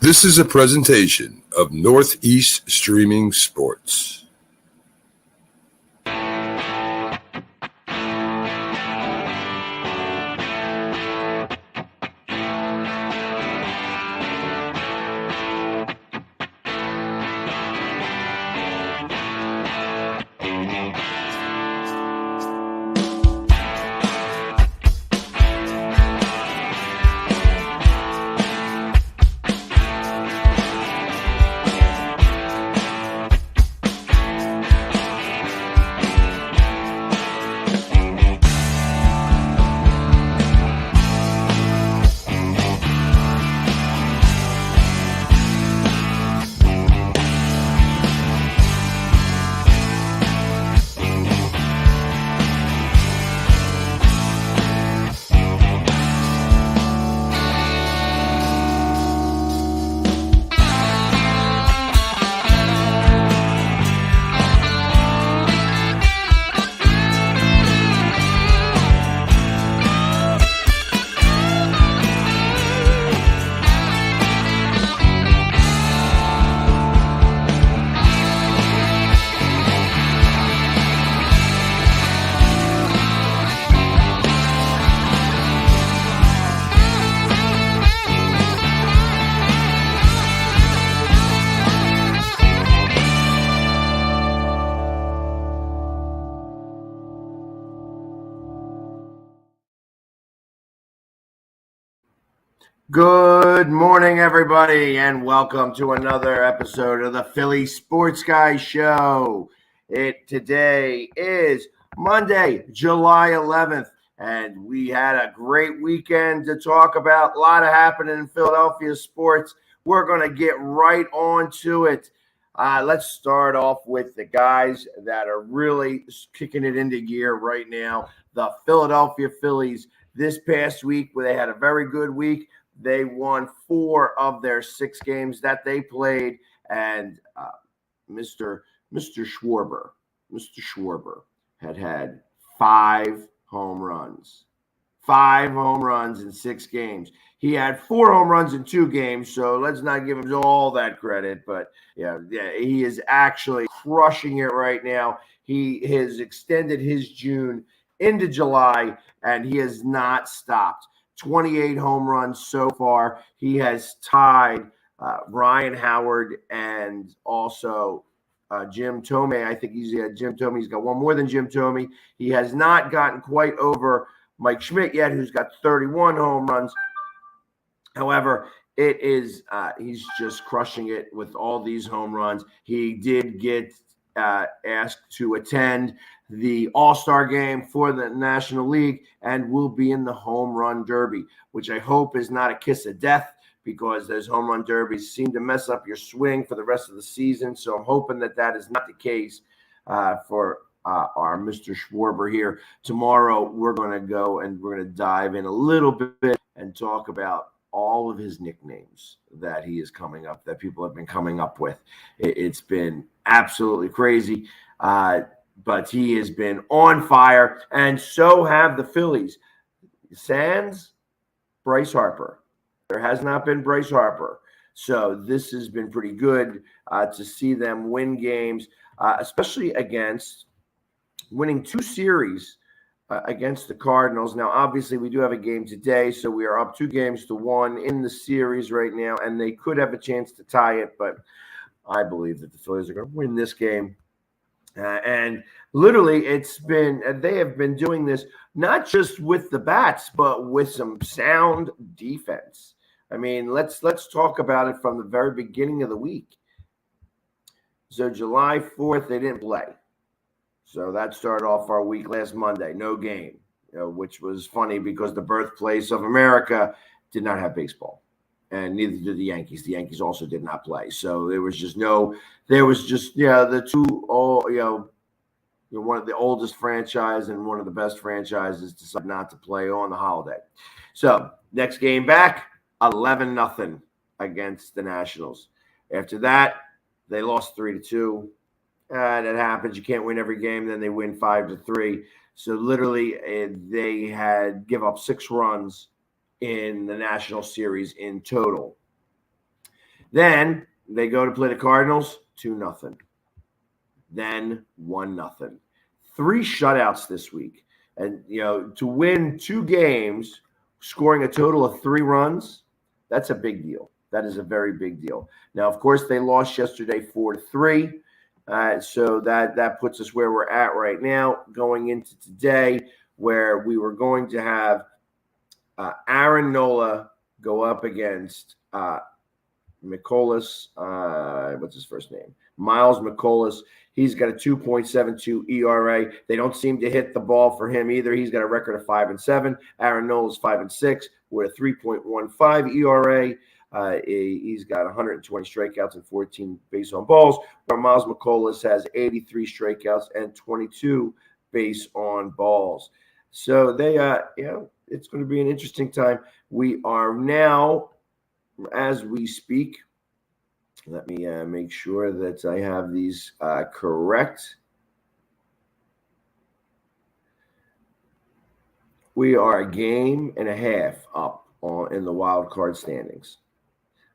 This is a presentation of Northeast Streaming Sports. Good morning, everybody, and welcome to another episode of the Philly Sports Guy Show. Today is Monday, July 11th, and we had a great weekend to talk about. A lot of happening in Philadelphia sports. We're going to get right on to it. Let's start off with the guys that are really kicking it into gear right now. The Philadelphia Phillies this past week, where they had a very good week. They won 4 of their 6 games that they played, and Mr. Schwarber had 5 home runs. 5 home runs in 6 games. He had 4 home runs in 2 games, so let's not give him all that credit. But yeah, he is actually crushing it right now. He has extended his June into July, and he has not stopped. 28 home runs so far. He has tied Ryan Howard and also Jim Thome. I think Jim Thome. He's got one more than Jim Thome. He has not gotten quite over Mike Schmidt yet, who's got 31 home runs. However, he's just crushing it with all these home runs. He did get asked to attend the All-Star game for the National League and will be in the Home Run Derby, which I hope is not a kiss of death, because those home run derbies seem to mess up your swing for the rest of the season. So I'm hoping that is not the case for our Mr. Schwarber here. Tomorrow, we're going to go and we're going to dive in a little bit and talk about all of his nicknames that he is coming up, that people have been coming up with. It's been absolutely crazy, but he has been on fire, and so have the Phillies. Sans Bryce Harper. There has not been Bryce Harper. So this has been pretty good to see them win games, especially against winning 2 series against the Cardinals. Now, obviously, we do have a game today, so we are up 2-1 in the series right now, and they could have a chance to tie it, but I believe that the Phillies are going to win this game. And literally, they have been doing this not just with the bats, but with some sound defense. I mean, let's talk about it from the very beginning of the week. So July 4th, they didn't play. So that started off our week last Monday, no game, which was funny because the birthplace of America did not have baseball, and neither did the Yankees. The Yankees also did not play. So the two, one of the oldest franchise and one of the best franchises decided not to play on the holiday. So next game back, 11-0 against the Nationals. After that, they lost 3-2. That happens. You can't win every game. Then they win 5-3. So literally, they had give up 6 runs in the National Series in total. Then they go to play the Cardinals, 2-0. Then 1-0. 3 shutouts this week. And, to win 2 games, scoring a total of 3 runs, that's a big deal. That is a very big deal. Now, of course, they lost yesterday 4-3. So that puts us where we're at right now, going into today, where we were going to have Aaron Nola go up against Mikolas. What's his first name? Miles Mikolas. He's got a 2.72 ERA. They don't seem to hit the ball for him either. He's got a record of 5-7. Aaron Nola's 5-6 with a 3.15 ERA. He's got 120 strikeouts and 14 base on balls, where Miles Mikolas has 83 strikeouts and 22 base on balls. So they, it's going to be an interesting time. We are now, as we speak, let me make sure that I have these correct. We are a game and a half up in the wild card standings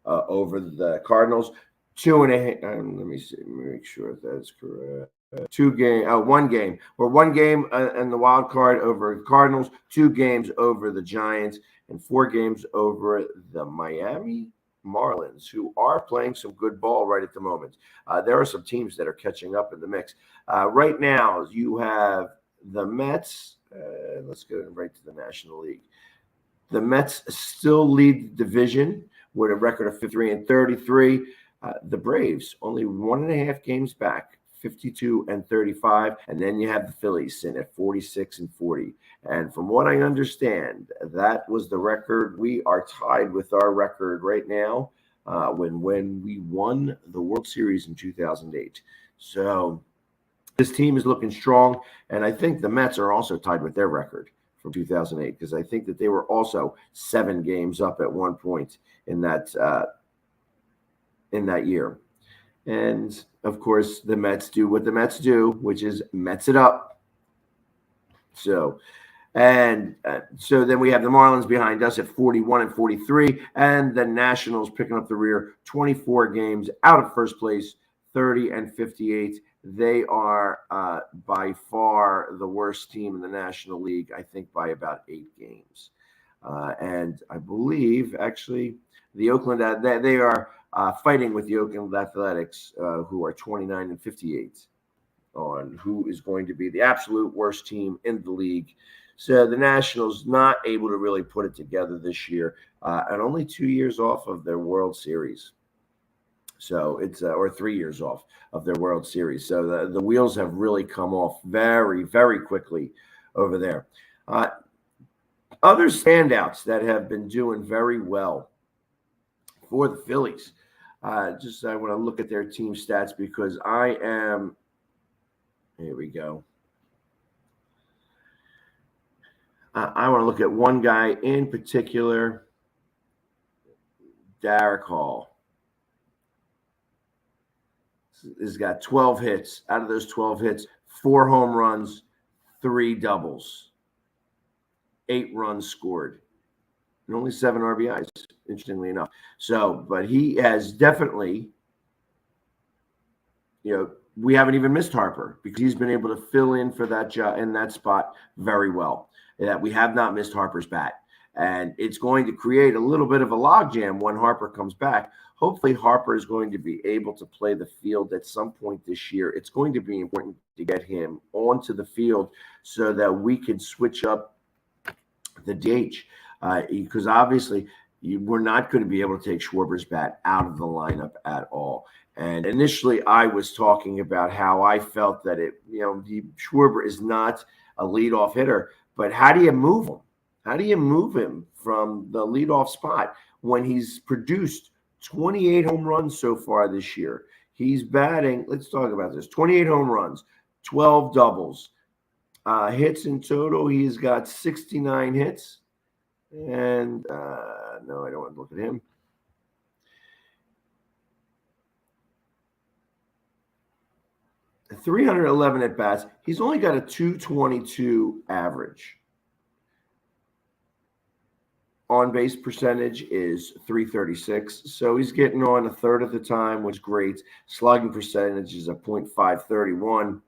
over the Cardinals. 2.5. Let me see. Let me make sure that's correct. 1 game. We're 1 game in the wild card over the Cardinals, 2 games over the Giants, and 4 games over the Miami Marlins, who are playing some good ball right at the moment. There are some teams that are catching up in the mix. Right now, you have the Mets. Let's go right to the National League. The Mets still lead the division with a record of 53-33. The Braves only 1.5 games back, 52-35, and then you have the Phillies sitting at 46-40. And from what I understand, that was the record. We are tied with our record right now when we won the World Series in 2008. So this team is looking strong, and I think the Mets are also tied with their record from 2008, because I think that they were also 7 games up at one point in that year. And of course, the Mets do what the Mets do, which is Mets it up. So then we have the Marlins behind us at 41-43, and the Nationals picking up the rear, 24 games out of first place, 30-58. They are by far the worst team in the National League, I think by about 8 games. And I believe, actually, the Oakland, they are fighting with the Oakland Athletics, who are 29-58 on who is going to be the absolute worst team in the league. So the Nationals not able to really put it together this year, and only 2 years off of their World Series. So it's or 3 years off of their World Series. So the wheels have really come off very, very quickly over there. Other standouts that have been doing very well for the Phillies. I want to look at their team stats because here we go. I want to look at one guy in particular, Derek Hall. He's got 12 hits. Out of those 12 hits, 4 home runs, 3 doubles, 8 runs scored, and only 7 RBIs, interestingly enough. So, but he has definitely, we haven't even missed Harper because he's been able to fill in for that job in that spot very well. That we have not missed Harper's bat. And it's going to create a little bit of a logjam when Harper comes back. Hopefully, Harper is going to be able to play the field at some point this year. It's going to be important to get him onto the field so that we can switch up the DH. Because obviously, we're not going to be able to take Schwarber's bat out of the lineup at all. And initially, I was talking about how I felt that Schwarber is not a leadoff hitter, but how do you move him? How do you move him from the leadoff spot when he's produced 28 home runs so far this year? He's batting, let's talk about this, 28 home runs, 12 doubles. Hits in total, he's got 69 hits. And no, I don't want to look at him. .311 at bats. He's only got a .222 average on-base percentage is .336, so he's getting on a third of the time, which is great. Slugging percentage is a .531,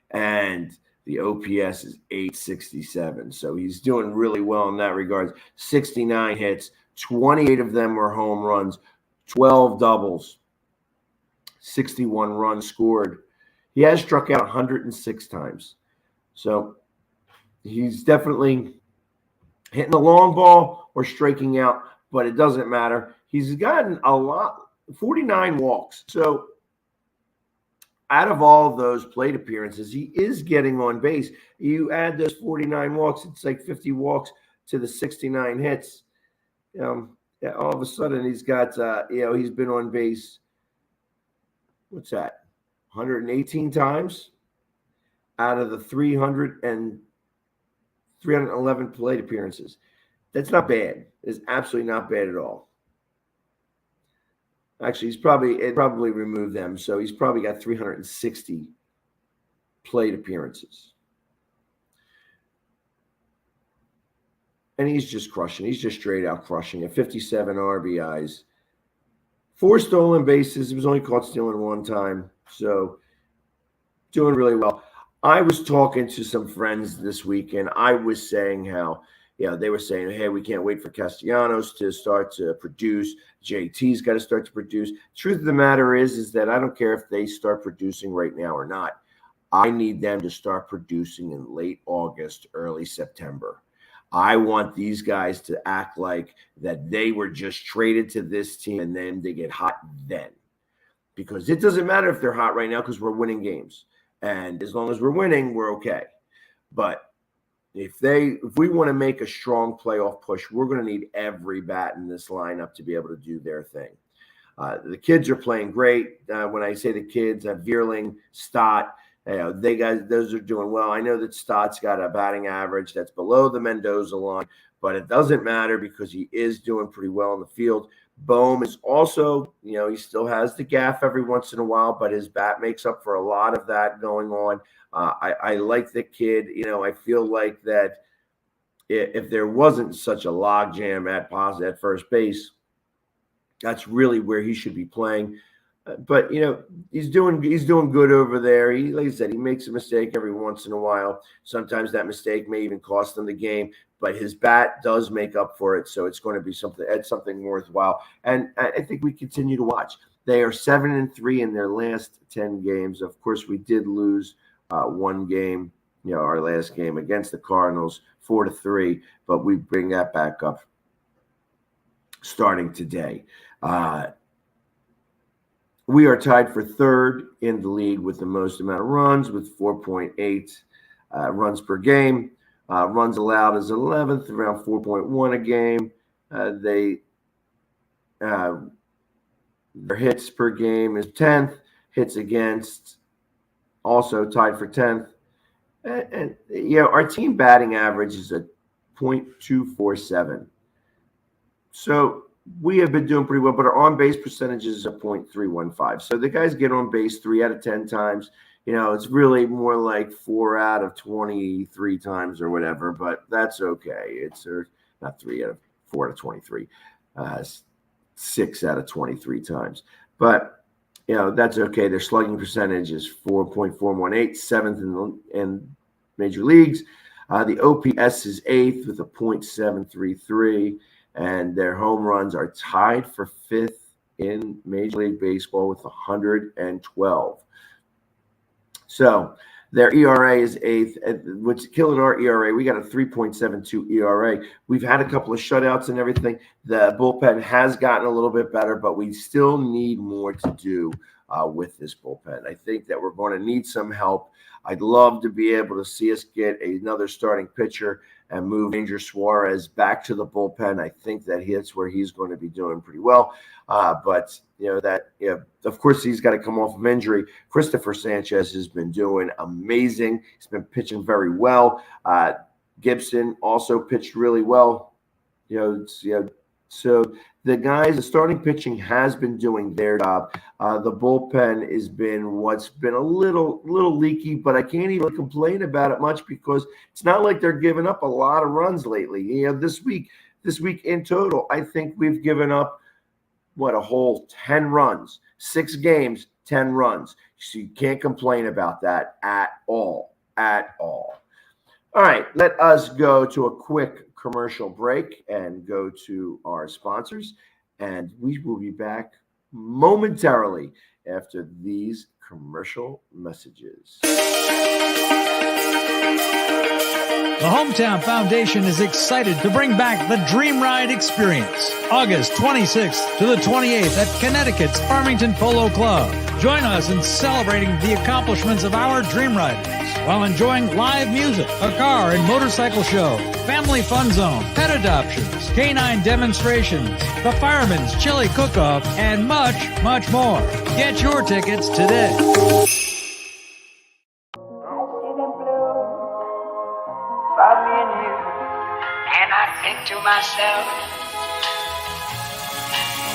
and the OPS is .867, so he's doing really well in that regard. 69 hits, 28 of them were home runs, 12 doubles, 61 runs scored. He has struck out 106 times, so he's definitely hitting the long ball or striking out, but it doesn't matter. He's gotten a lot, 49 walks. So out of all of those plate appearances, he is getting on base. You add those 49 walks, it's like 50 walks to the 69 hits. Yeah, all of a sudden he's got, he's been on base, what's that, 118 times out of the 311 plate appearances. That's not bad. It's absolutely not bad at all. Actually, it probably removed them, so he's probably got 360 plate appearances. And he's just crushing. He's just straight out crushing it. 57 RBIs. 4 stolen bases. He was only caught stealing one time, so doing really well. I was talking to some friends this week, and I was saying how, they were saying, hey, we can't wait for Castellanos to start to produce. JT's got to start to produce. Truth of the matter is that I don't care if they start producing right now or not. I need them to start producing in late August, early September. I want these guys to act like that they were just traded to this team and then they get hot then. Because it doesn't matter if they're hot right now because we're winning games. And as long as we're winning, we're okay. But if we want to make a strong playoff push, we're going to need every bat in this lineup to be able to do their thing. The kids are playing great. When I say the kids, Vierling, Stott, those are doing well. I know that Stott's got a batting average that's below the Mendoza line, but it doesn't matter because he is doing pretty well in the field. Bohm is also, he still has the gaff every once in a while, but his bat makes up for a lot of that going on. I like the kid. I feel like that if there wasn't such a logjam at first base, that's really where he should be playing. But he's doing good over there. Like I said, he makes a mistake every once in a while. Sometimes that mistake may even cost him the game. But his bat does make up for it, so it's going to be something worthwhile. And I think we continue to watch. They are 7-3 in their last 10 games. Of course, we did lose one game, our last game against the Cardinals, 4-3. But we bring that back up starting today. We are tied for third in the league with the most amount of runs, with 4.8 runs per game. Runs allowed is 11th, around 4.1 a game. Their hits per game is 10th. Hits against also tied for 10th. And our team batting average is a .247. So we have been doing pretty well, but our on-base percentage is a .315. So the guys get on base 3 out of 10 times. It's really more like 4 out of 23 times or whatever, but that's okay. It's not 4 out of 23, 6 out of 23 times. But, that's okay. Their slugging percentage is 4.418, 7th in major leagues. The OPS is 8th with a .733, and their home runs are tied for 5th in Major League Baseball with 112. So their ERA is 8th. What's killing our ERA, we got a 3.72 ERA. We've had a couple of shutouts and everything. The bullpen has gotten a little bit better, but we still need more to do with this bullpen. I think that we're going to need some help. I'd love to be able to see us get another starting pitcher and move Ranger Suarez back to the bullpen. I think that that's where he's going to be doing pretty well. But of course, he's got to come off of injury. Christopher Sanchez has been doing amazing. He's been pitching very well. Gibson also pitched really well. So the starting pitching has been doing their job. The bullpen has been what's been a little leaky, but I can't even complain about it much because it's not like they're giving up a lot of runs lately. This week this week in total, I think we've given up, a whole 10 runs, 6 games, 10 runs. So you can't complain about that at all, All right, let us go to a quick commercial break and go to our sponsors, and we will be back momentarily after these commercial messages. The Hometown Foundation is excited to bring back the Dream Ride experience, August 26th to the 28th at Connecticut's Farmington Polo Club. Join us in celebrating the accomplishments of our Dream Riders while enjoying live music, a car and motorcycle show, family fun zone, pet adoptions, canine demonstrations, the Fireman's Chili Cook-Off, and much, much more. Get your tickets today. And I think to myself,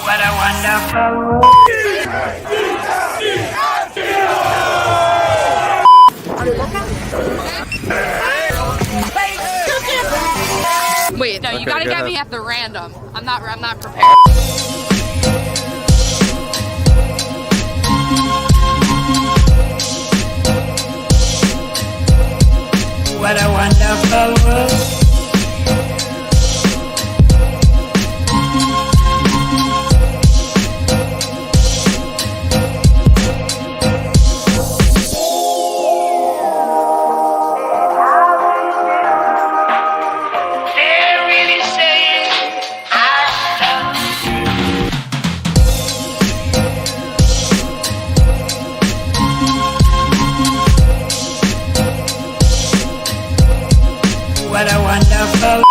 what a wonderful world. Wait, no, you gotta get me at the random. I'm not prepared. What a wonderful world. What a wonderful.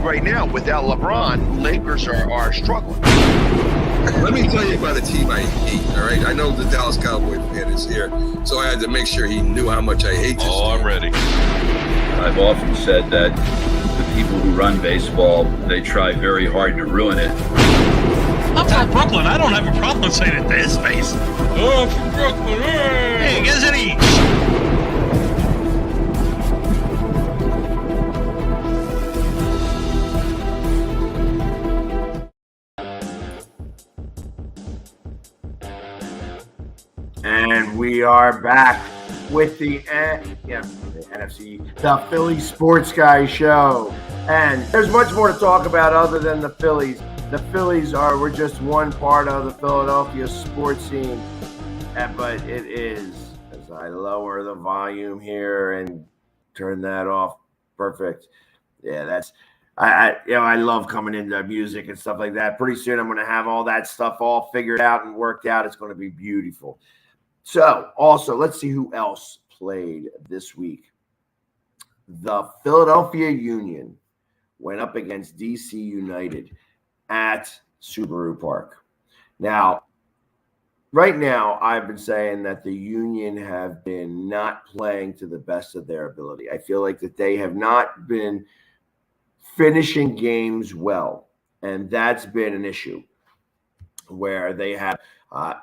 Right now, without LeBron, Lakers are struggling. Let me tell you about a team I hate, all right? I know the Dallas Cowboy fan is here, so I had to make sure he knew how much I hate this team. I'm ready. I've often said that the people who run baseball, they try very hard to ruin it. I'm from Brooklyn. I don't have a problem saying it to his face. Oh, I'm from Brooklyn. Hey, get any... And we are back with the NFC, the Philly Sports Guy Show. And there's much more to talk about other than the Phillies. The Phillies we're just one part of the Philadelphia sports scene. But it is, as I lower the volume here and turn that off, perfect. Yeah, that's, I love coming into music and stuff like that. Pretty soon I'm going to have all that stuff all figured out and worked out. It's going to be beautiful. So, also, let's see who else played this week. The Philadelphia Union went up against DC United at Subaru Park. Now, right now, I've been saying that the Union have been not playing to the best of their ability. I feel like that they have not been finishing games well, and that's been an issue where they have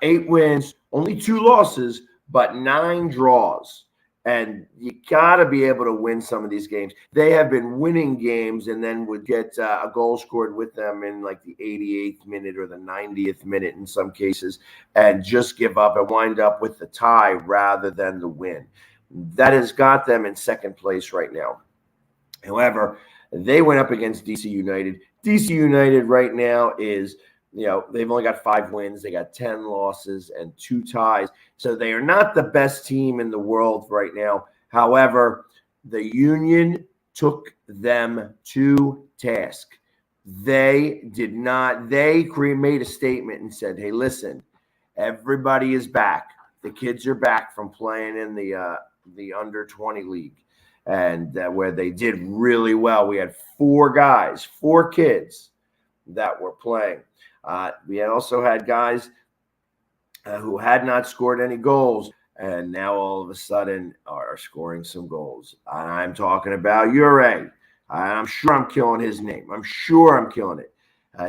8 wins, only 2 losses, but 9 draws. And you got to be able to win some of these games. They have been winning games and then would get a goal scored with them in like the 88th minute or the 90th minute in some cases and just give up and wind up with the tie rather than the win. That has got them in second place right now. However, they went up against DC United. DC United right now is, they've only got 5 wins. They got 10 losses and 2 ties. So they are not the best team in the world right now. However, the Union took them to task. They made a statement and said, hey, listen, everybody is back. The kids are back from playing in the under 20 league, and where they did really well. We had 4 kids that were playing. We also had guys who had not scored any goals, and now all of a sudden are scoring some goals. And I'm talking about Ure. I'm sure I'm killing his name. I'm sure I'm killing it.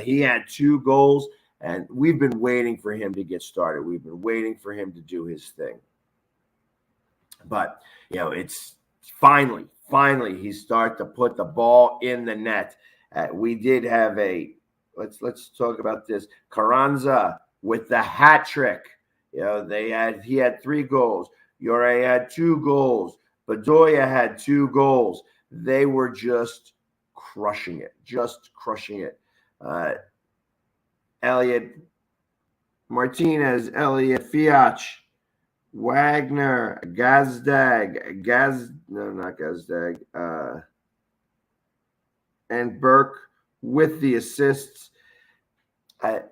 He had 2 goals, and we've been waiting for him to get started. We've been waiting for him to do his thing. But, it's finally he started to put the ball in the net. We did have let's talk about this. Carranza with the hat trick. He had 3 goals. Ure had 2 goals. Bedoya had 2 goals. They were just crushing it. Elliot Martinez, Elliot Fiach, Wagner, and Burke with the assists.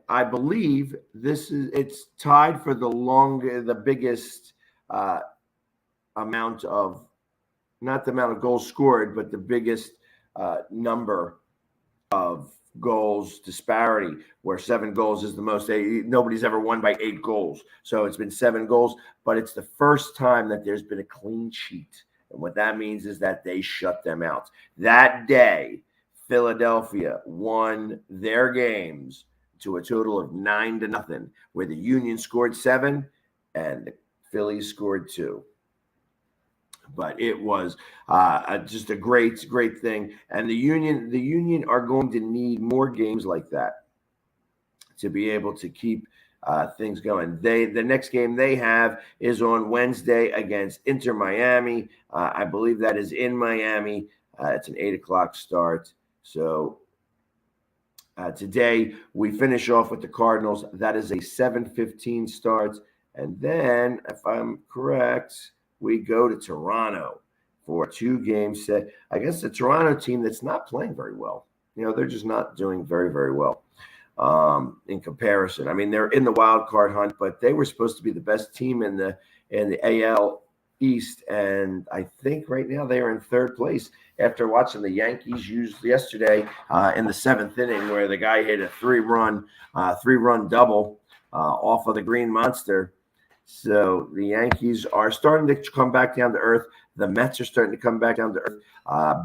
I believe it's tied for the biggest amount of, not the amount of goals scored, but the biggest number of goals disparity, where 7 goals is the most. Nobody's ever won by 8 goals. So it's been 7 goals, but it's the first time that there's been a clean sheet. And what that means is that they shut them out. That day, Philadelphia won their games to a total of 9-0, where the Union scored 7 and the Phillies scored 2. But it was just a great thing. And the Union are going to need more games like that to be able to keep things going. The next game they have is on Wednesday against Inter Miami. I believe that is in Miami. It's an 8:00 start. So today we finish off with the Cardinals. That is a 7:15 start. And then, if I'm correct, we go to Toronto for a 2-game set. I guess the Toronto team that's not playing very well. They're just not doing very, very well in comparison. I mean, they're in the wild card hunt, but they were supposed to be the best team in the AL East, and I think right now they are in 3rd place after watching the Yankees use yesterday in the 7th inning, where the guy hit a 3-run double off of the Green Monster. So the Yankees are starting to come back down to earth. The Mets are starting to come back down to earth.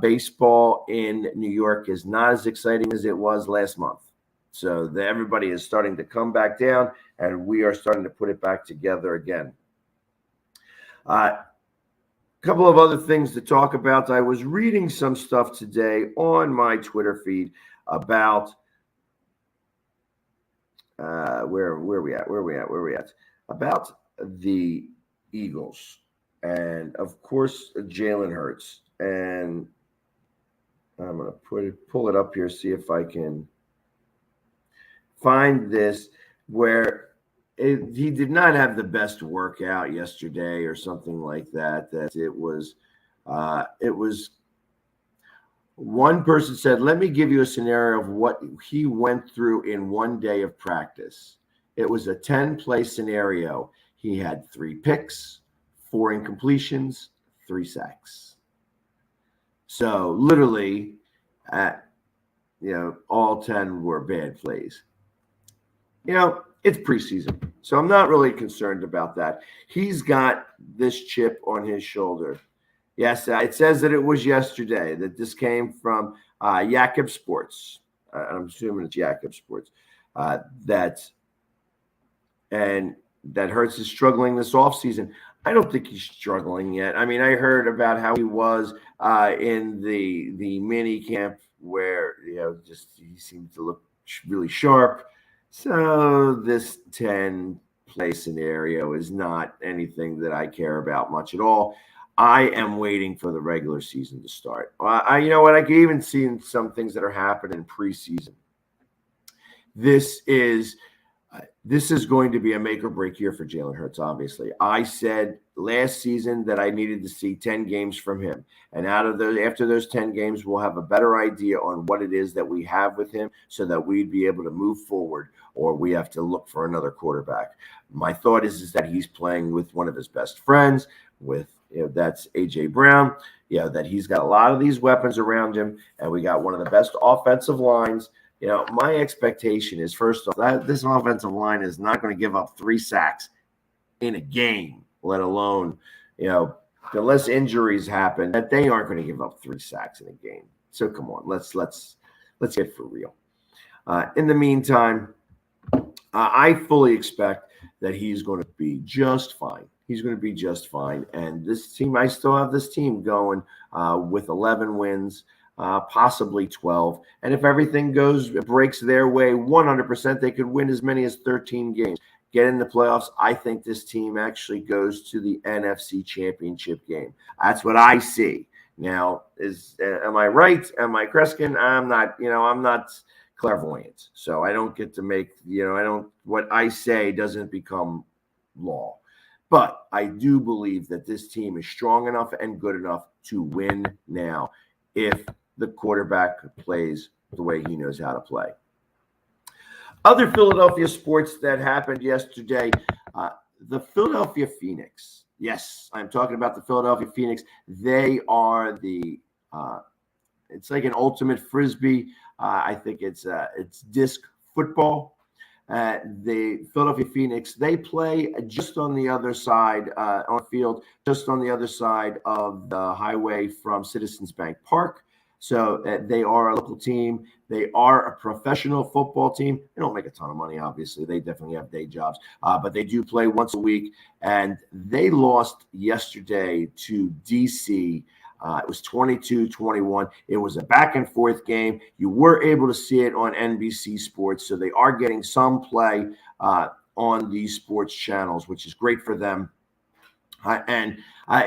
Baseball in New York is not as exciting as it was last month. So everybody is starting to come back down, and we are starting to put it back together again. A couple of other things to talk about. I was reading some stuff today on my Twitter feed about where are we at? About the Eagles, and of course Jalen Hurts. And I'm going to pull it up here, see if I can find this, where he did not have the best workout yesterday or something like that. That it was one person said, let me give you a scenario of what he went through in one day of practice. It was a 10-play scenario. He had 3 picks, 4 incompletions, 3 sacks. So literally, all 10 were bad plays. It's preseason, so I'm not really concerned about that. He's got this chip on his shoulder. Yes, it says that it was yesterday, that this came from Jakob Sports. I'm assuming it's Jakob Sports. That Hurts is struggling this offseason. I don't think he's struggling yet. I mean, I heard about how he was in the mini camp, where he seemed to look really sharp. So this 10-play scenario is not anything that I care about much at all. I am waiting for the regular season to start. I can even see some things that are happening preseason. This is going to be a make or break year for Jalen Hurts, obviously. I said last season that I needed to see 10 games from him. And after those 10 games, we'll have a better idea on what it is that we have with him so that we'd be able to move forward, or we have to look for another quarterback. My thought is that he's playing with one of his best friends, that's A.J. Brown, that he's got a lot of these weapons around him, and we got one of the best offensive lines. My expectation is, first off, that this offensive line is not going to give up 3 sacks in a game, let alone, unless injuries happen, that they aren't going to give up 3 sacks in a game. So come on, let's get for real. In the meantime, I fully expect that he's going to be just fine. He's going to be just fine. And this team, I still have this team going with 11 wins, possibly 12. And if everything breaks their way 100%, they could win as many as 13 games. Get in the playoffs. I think this team actually goes to the NFC Championship game. That's what I see. Now, am I right? Am I Kreskin? I'm not, I'm not clairvoyant. So I don't get to make, what I say doesn't become law. But I do believe that this team is strong enough and good enough to win now if the quarterback plays the way he knows how to play. Other Philadelphia sports that happened yesterday, the Philadelphia Phoenix. Yes, I'm talking about the Philadelphia Phoenix. They are it's like an ultimate Frisbee. I think it's disc football. The Philadelphia Phoenix, they play just on the other side on the field, just on the other side of the highway from Citizens Bank Park. So they are a local team. They are a professional football team. They don't make a ton of money, obviously. They definitely have day jobs, but they do play once a week. And they lost yesterday to D.C. It was 22-21. It was a back-and-forth game. You were able to see it on NBC Sports, so they are getting some play on these sports channels, which is great for them. And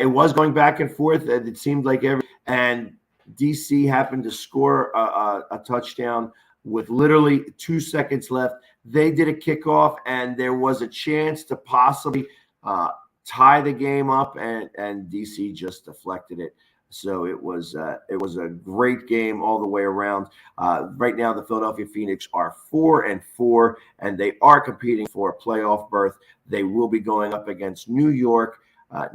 it was going back and forth. It seemed like and DC happened to score a touchdown with literally 2 seconds left. They did a kickoff, and there was a chance to possibly tie the game up, and DC just deflected it. So it was a great game all the way around. Right now, the Philadelphia Phoenix are 4-4, and they are competing for a playoff berth. They will be going up against New York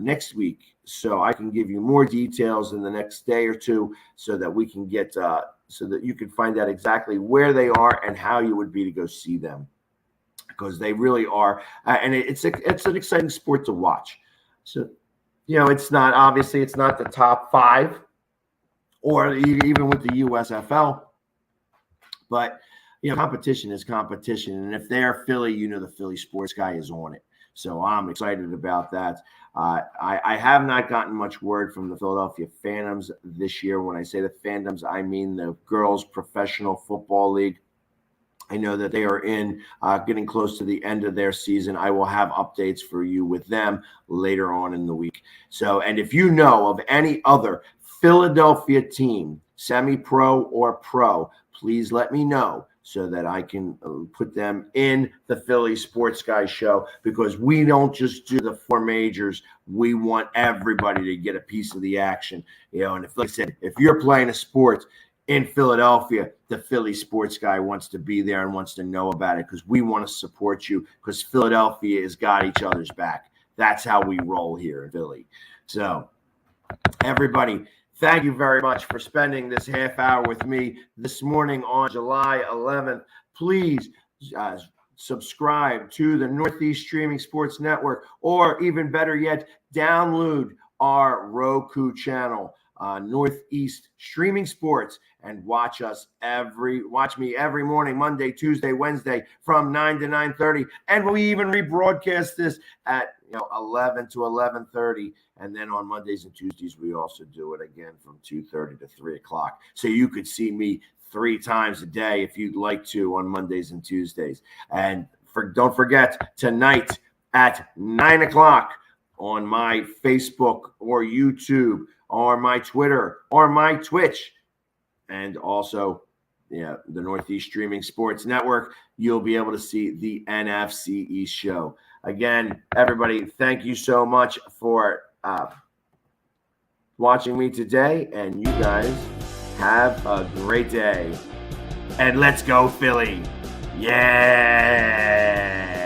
next week. So I can give you more details in the next day or two, so that we can get so that you can find out exactly where they are and how you would be to go see them, because they really are, and it's an exciting sport to watch. So. It's not the top 5 or even with the USFL, but, competition is competition. And if they're Philly, the Philly sports guy is on it. So I'm excited about that. I have not gotten much word from the Philadelphia Phantoms this year. When I say the Phantoms, I mean the Girls Professional Football League. I know that they are getting close to the end of their season. I will have updates for you with them later on in the week. So, and if you know of any other Philadelphia team, semi-pro or pro, please let me know so that I can put them in the Philly Sports Guy show, because we don't just do the 4 majors. We want everybody to get a piece of the action. And like I said, if you're playing a sport in Philadelphia, the Philly Sports Guy wants to be there and wants to know about it, because we want to support you, because Philadelphia has got each other's back. That's how we roll here in Philly. So, everybody, thank you very much for spending this half hour with me this morning on July 11th. Please subscribe to the Northeast Streaming Sports Network, or even better yet, download our Roku channel. Northeast Streaming Sports, and watch me every morning, Monday, Tuesday, Wednesday from 9 to 9:30, and we even rebroadcast this at 11 to 11:30, and then on Mondays and Tuesdays we also do it again from 2:30 to 3 o'clock. So you could see me 3 times a day if you'd like to on Mondays and Tuesdays. And don't forget, tonight at 9 o'clock on my Facebook or YouTube, or my Twitter, or my Twitch, and also the Northeast Streaming Sports Network, you'll be able to see the NFC East show. Again, everybody, thank you so much for watching me today, and you guys have a great day. And let's go, Philly. Yeah.